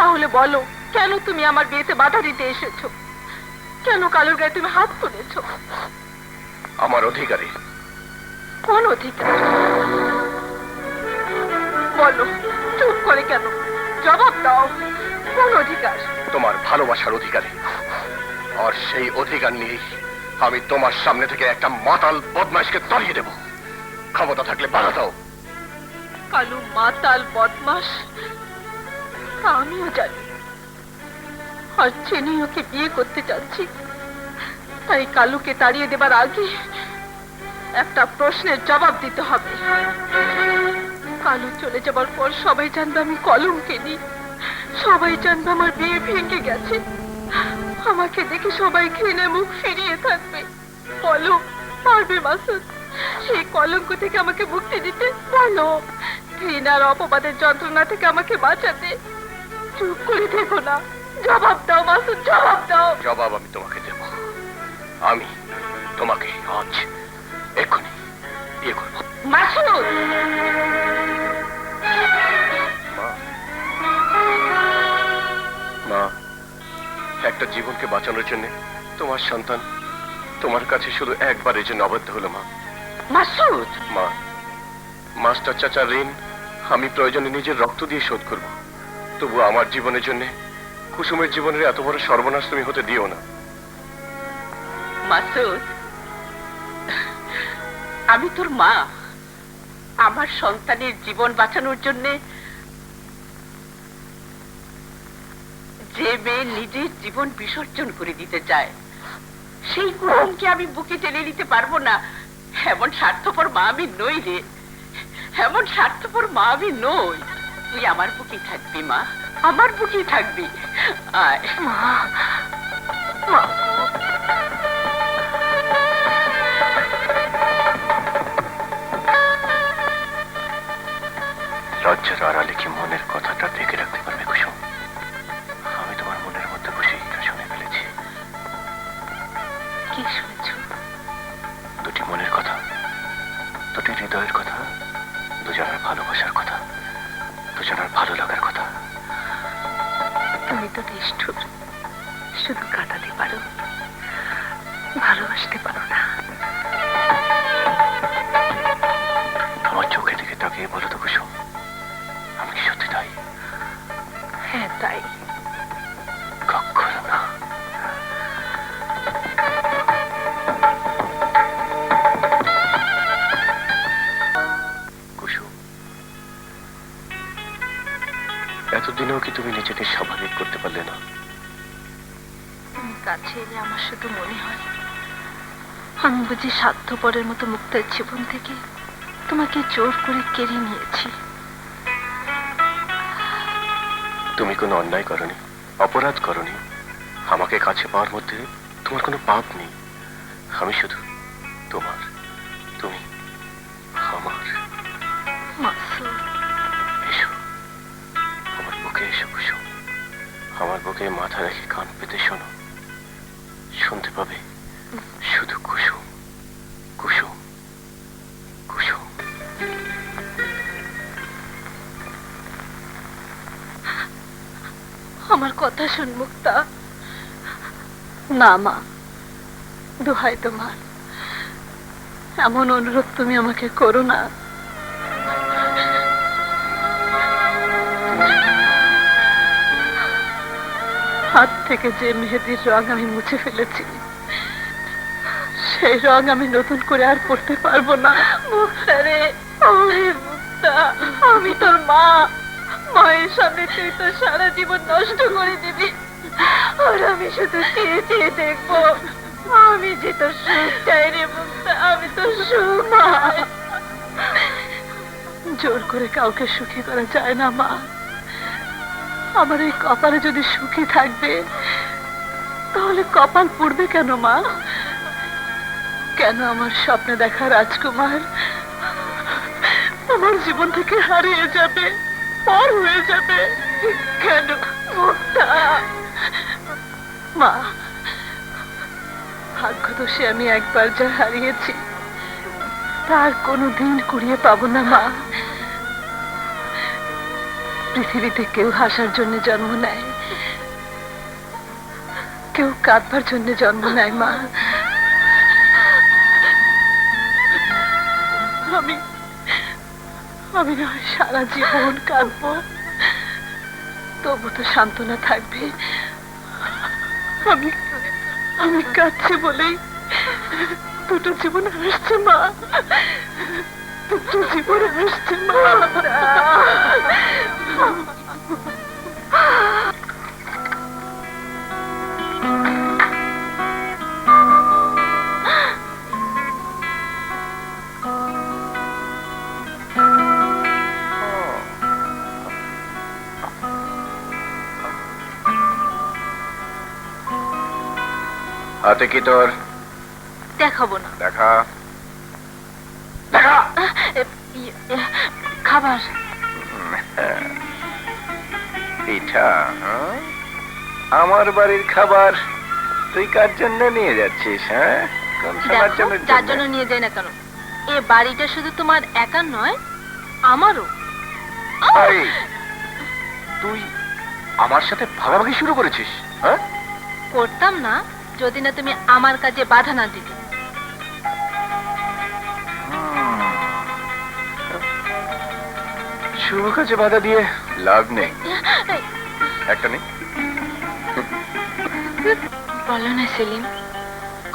তাহলে বলো, কেন তুমি আমার বিয়েতে বাধা দিতে এসেছো? কেন কালুর গায়ে তুমি হাত তুলেছো? আমার অধিকারে। কোন অধিকার? বলো, চুপ করে কেন? জবাব দাও, কোন অধিকার? তোমার ভালোবাসার অধিকারে। আর সেই অধিকার নিয়েই আমি তোমার সামনে থেকে একটা মাতাল বদমাইশকে তাড়িয়ে দেব। ক্ষমতা থাকলে বাধা দাও। কালু মাতাল বদমাস তা আমিও জানি, আর জেনেই ওকে বিয়ে করতে যাচ্ছি। তাই কালুকে তাড়িয়ে দেবার আগে একটা প্রশ্নের জবাব দিতে হবে। কালু চলে যাবার পর সবাই জানবে আমি কলঙ্কিনী, সবাই জানবে আমার বিয়ে ভেঙে গেছে। আমাকে দেখে সবাই ঘৃণে মুখ ফিরিয়ে থাকবে। বলো, পারবে মাসুদ সেই কলঙ্ক থেকে আমাকে মুক্তি দিতে? বলো, ঘৃণার অপবাদের যন্ত্রণা থেকে আমাকে বাঁচাতে? চুপ করে দেখো না, জবাব দাও মাসুদ, জবাব দাও। জবাব আমি তোমাকে দেব। আমি তোমাকে আজ এক্ষুনি বিয়ে করব। মাসুদ! মা, একটা জীবনকে বাঁচানোর জন্য তোমার সন্তান তোমার কাছে শুধু একবারের জন্য আবদ্ধ হলো। মা, মাসুদ! মা, মাস্টার চাচার ঋণ আমি প্রয়োজনে নিজের রক্ত দিয়ে শোধ করব। তবু আমার জীবনের জন্য কুসুমের জীবনের এত বড় সর্বনাশ তুমি হতে দিও না। মাসুদ, আমি তোর মা। আমার সন্তানের জীবন বাঁচানোর জন্য যে মেয়ে নিজের জীবন বিসর্জন করে দিতে চায়, সেই কুসুমকে আমি বুকে টেনে নিতে পারবো না। এমন স্বার্থপর মা আমি নই রে, এমন স্বার্থপর মা আমি নই। তুই আমার বুকেই থাকবি মা, আমার বুকেই থাকবি। আয় মা। মা, লজ্জার আড়ালে কি মনের কথাটা দেখে রাখতে পারবে কুসুম? আমি তোমার মনের মধ্যে বসে শুনে ফেলেছি। কি শুনেছ? দুটি মনের কথা, দুটি হৃদয়ের কথা, দুজনের ভালোবাসার কথা, দুজনের ভালো লাগার কথা। তুমি তো নিষ্ঠুর, শুধু কাটাতে পারো, ভালোবাসতে পারো না। আমার চোখে দিকে তাকিয়ে বলো তো কুসুম, আমি কি সত্যি তাই? হ্যাঁ তাই। কখনো না। কুসুম, এতদিনেও কি তুমি নিজেকে স্বাভাবিক করতে পারলে না? তুমি কাছে এলে আমার শুধু মনে হয় আমি বুঝি স্বার্থপরের মতো মুক্তার জীবন থেকে তোমাকে জোর করে কেড়ে নিয়েছি। তুমি কোনো অন্যায় করনি, অপরাধ করনি। আমাকে কাছে পাওয়ার মধ্যে তোমার কোনো পাপ নেই। আমি শুধু তোমার, তুমি আমার। মাসুদ, এসো আমার বুকে, এসো কুসুম। আমার বুকে মাথা রেখে কান পেতে শোনো, শুনতে পাবে শুধু কুসুম, কুসুম, কুসুম। আমার কথা শোন মুক্তা। না মা, দোহাই তোমার, এমন অনুরোধ তুমি আমাকে করো না। হাত থেকে যে মেহেদির রং আমি মুছে ফেলেছি, সেই রং আমি নতুন করে আর পড়তে পারবো না। মুক্তা রে, মুক্তা, আমি তোর মা। মায়ের সামনে তুই তো সারা জীবন নষ্ট করে দিবি, আর আমি শুধু চেয়ে চেয়ে দেখবো। আমি যে তোর সুখ চাই রে মুক্তা, আমি তোর সুখ। জোর করে কাউকে সুখী করা যায় না মা। আমার এই কপালে যদি সুখী থাকবে, তাহলে কপাল পুড়বে কেন মা? কেন আমার স্বপ্নে দেখা রাজকুমার আমার জীবন থেকে হারিয়ে যাবে, পর হয়ে যাবে? কেন মুক্তা? মা, ভাগ্যদোষে আমি একবার যা হারিয়েছি তার কোনোদিন কুড়িয়ে পাবো না মা। পৃথিবীতে কেউ হাসার জন্য জন্ম নেয়, কেউ কাঁদবার জন্য জন্ম নেয় মা। আমি আমি না হয় সারা জীবন কাঁদবো, তবু তো সান্ত্বনা থাকবে। আমি আমি কাঁদছি বলেই দুটো জীবন আসছে মা, দুটো জীবন আসছে মা। হাতে কি তোর? দেখাবো না। দেখা দেখা খাবার। পিঠা? আমার বাড়ির খাবার তুই কার জন্য নিয়ে যাচ্ছিস? হ্যাঁ, যার জন্য নিয়ে যাই না কেন, এ বাড়িটা শুধু তোমার একার নয়, আমারও। তুই আমার সাথে ভাগাভাগি শুরু করেছিস? হ্যাঁ, করতাম না যদি না তুমি আমার কাজে বাধা না দিতে। শুভ কাজে বাধা দিয়ে লাভ নেই। একটা নেই। বলো না সেলিম,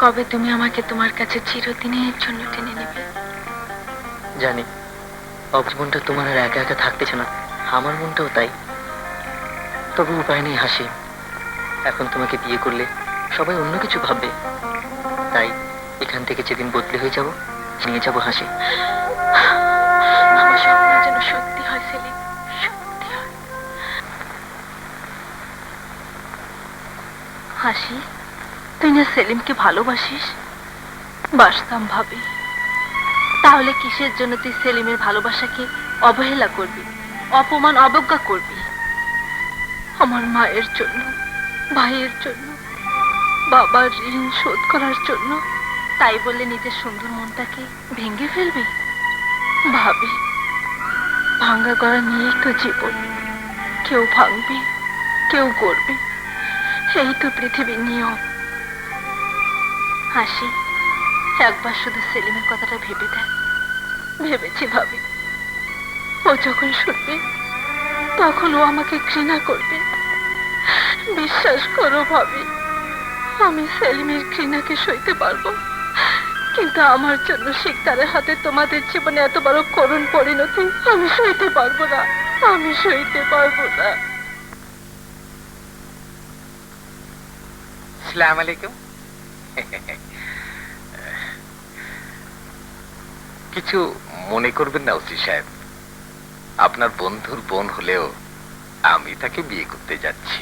কবে তুমি আমাকে তোমার কাছে চিরদিনের জন্য টেনে নেবে? জানি জীবনটা তোমার আর একা একা থাকতেছে না, আমার মনটাও তাই। তবে উপায় নেই হাসি, এখন তোমাকে বিয়ে করলে সবাই অন্য কিছু ভাববে। তাই এখান থেকে যেদিন বদলে হয়ে যাব, নিয়ে যাব হাসি। আমার স্বপ্ন যেন সত্যি হয় সেলিম, সত্যি হয়। হাসি, তুই না সেলিমকে ভালোবাসিস? বাসতাম ভাবি, তাহলে কিসের জন্য তুই সেলিমের ভালোবাসাকে অবহেলা করবি, অপমান অবজ্ঞা করবি? আমার মায়ের জন্য, ভাইয়ের জন্য, বাবার ঋণ শোধ করার জন্য, তাই বলে নিজের সুন্দর মনটাকে ভেঙে ফেলবি? ভাবি, ভাঙ্গা গড়া নিয়েই তো জীবন। কেউ ভাঙবে, কেউ গড়বে, এই তো পৃথিবীর নিয়ম। হাসি, একবার শুধু সেলিমের কথাটা ভেবে দেখ। ভেবেছি ভাবি, ও যখন শুনবে তখন ও আমাকে ঘৃণা করবে। বিশ্বাস করো ভাবি, আমি সেলিমের ঘৃণাকে সইতে পারবো, কিন্তু আমার জন্য শিকদারের হাতে তোমাদের জীবনে এত বড় করুণ পরিণতি আমি সইতে পারবো না, আমি সইতে পারবো না। আসসালামু আলাইকুম। কিছু মনে করবেন না ওসি সাহেব, আপনার বন্ধুর বোন হলেও আমি তাকে বিয়ে করতে যাচ্ছি,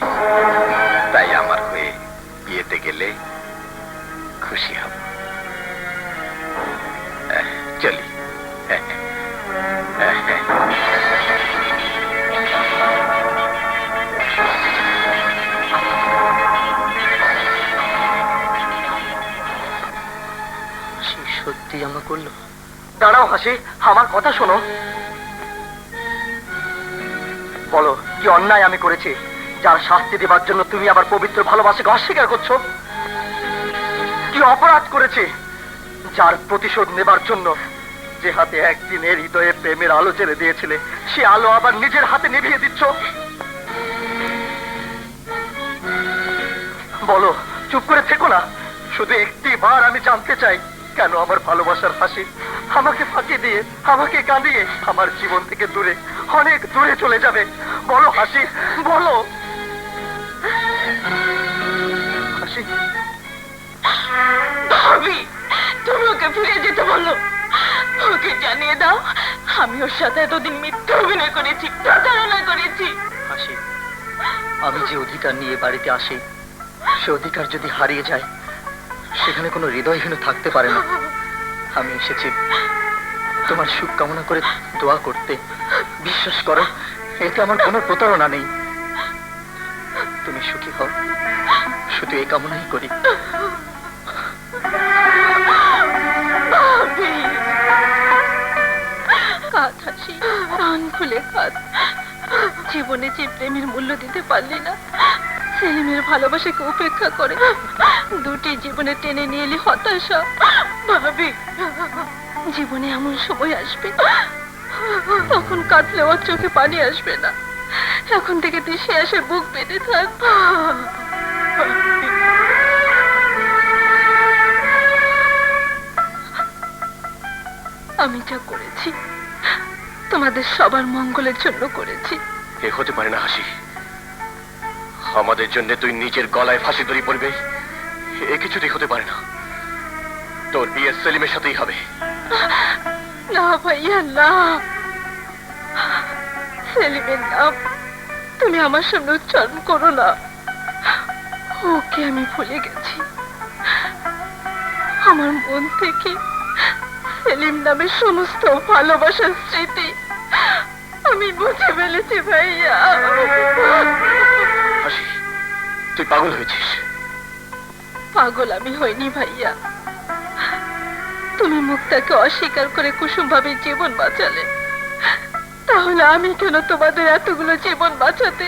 তাই আমার হয়ে বিয়েতে গেলে খুশি হব। চলি। সত্যি আমরা করলো? দাঁড়াও হাসি, আমার কথা শোনো। বলো কি অন্যায় আমি করেছি, যার শাস্তি দেবার জন্য তুমি আবার পবিত্র ভালোবাসাকে অস্বীকার করছো? কি অপরাধ করেছি, যার প্রতিশোধ নেবার জন্য যে হাতে একদিনের হৃদয়ে প্রেমের আলো জ্বেলে দিয়েছিলে, সে আলো আবার নিজের হাতে নিভিয়ে দিচ্ছ? বলো, চুপ করে থেকো না। শুধু একটি বার আমি জানতে চাই, কেন আমার ভালোবাসার হাসি আমাকে ফাঁকি দিয়ে, আমাকে কাঁদিয়ে আমার জীবন থেকে দূরে, অনেক দূরে চলে যাবে? বলো হাসি, বলো। হাসি, ভাবি, তুমি ওকে ফিরে যেতে বলো, ওকে জানিয়ে দাও আমি ওর সাথে এতদিন মিথ্যা অভিনয় করেছি, প্রতারণা করেছি। হাসি, আমি যে অধিকার নিয়ে বাড়িতে আসি, সে অধিকার যদি হারিয়ে যায়, সেখানে কোনো হৃদয়হীন থাকতে পারে না। আমি এসেছি তোমার সুখ কামনা করে দোয়া করতে। বিশ্বাস করো, এতে আমার কোনো প্রতারণা নেই। তুমি সুখী হও, শুধু এই কামনাই করি। কাঁদ হাসি, প্রাণ খুলে কাঁদ। জীবনে যে প্রেমের মূল্য দিতে পারলি না, সেলিমের ভালোবাসাকে উপেক্ষা করে দুটি জীবনে টেনে নিয়ে এলি হতাশা। ভাবি, জীবনে এমন সময় আসবে তখন কাঁদলে ওর চোখে পানি আসবে না। এখন থেকে তুই সে আসে বুক বেঁধে থাক। আমি যা করেছি তোমাদের সবার মঙ্গলের জন্য করেছি। এ হতে পারে না হাসি, আমাদের জন্য তুই নিজের গলায় ফাঁসি দড়ি পড়বে, এ কিছুতেই হতে পারে না। তোর বিয়ে সেলিমের সাথেই হবে। না ভাইয়া না, সেলিমের নাম তুমি আমার সামনে উচ্চারণ করো না। ওকে আমি ভুলে গেছি, আমার মন থেকে সেলিম নামের সমস্ত ভালোবাসার স্মৃতি আমি মুছে ফেলেছি ভাইয়া। হাসি, তুই পাগল হয়েছিস। পাগল আমি হইনি ভাইয়া, তুমি মুক্তাকে অস্বীকার করে কুসুম ভাবে জীবন বাঁচালে, তাহলে আমি কেন তোমাদের এতগুলো জীবন বাঁচাতে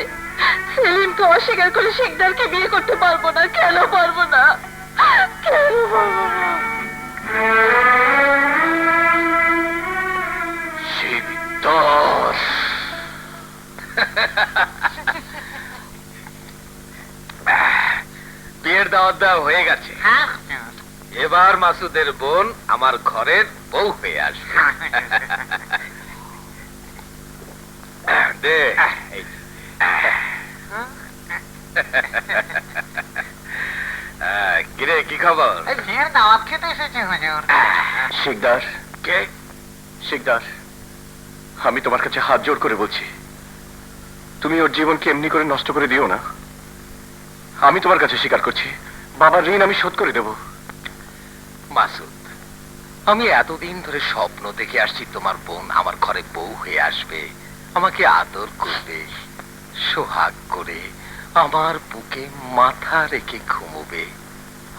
সেলিমকে অস্বীকার করে শিকদারকে বিয়ে করতে পারবো না? কেন পারবো না? কেন পারবো না? শিকদার, বিয়ের দাওয়াত দেওয়া হয়ে গেছে। এবার মাসুদের বোন আমার ঘরের বউ হয়ে আসবে। দে, এই। কিরে, কি খবর? বিয়ের দাওয়াত খেতে এসেছে হুজুর। শিকদার, কে? শিকদার, আমি তোমার কাছে হাত জোড় করে বলছি, তুমি ওর জীবনকে এমনি করে নষ্ট করে দিও না। আমি তোমার কাছে স্বীকার করছি, বাবার ঋণ আমি শোধ করে দেব। মাসুদ, আমি এতদিন ধরে স্বপ্ন দেখে আসছি তোমার বোন আমার ঘরে বউ হয়ে আসবে, আমাকে আদর করবে, সোহাগ করে আমার বুকে মাথা রেখে ঘুমোবে।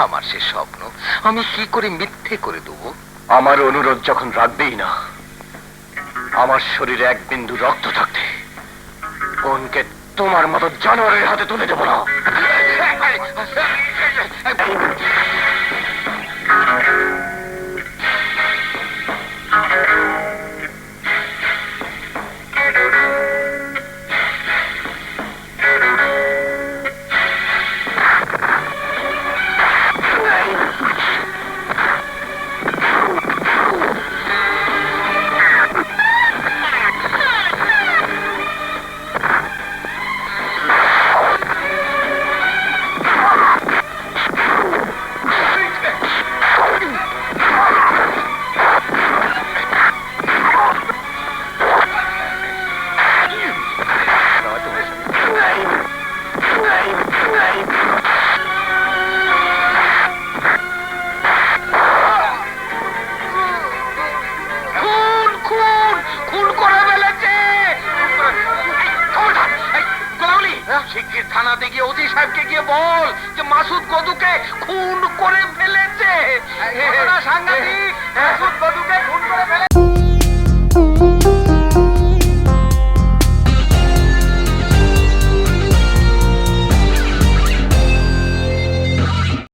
আমার সে স্বপ্ন আমি কি করে মিথ্যে করে দেবো? আমার অনুরোধ যখন রাখবেই না, আমার শরীরে এক বিন্দু রক্ত থাকতে বোনকে তোমার মতো জানোয়ারের হাতে তুলে দেব না। শিগগির থানাতে গিয়ে ওসি সাহেবকে গিয়ে বল যে মাসুদ গদুকে খুন করে ফেলেছে। সাংঘাতিক, মাসুদ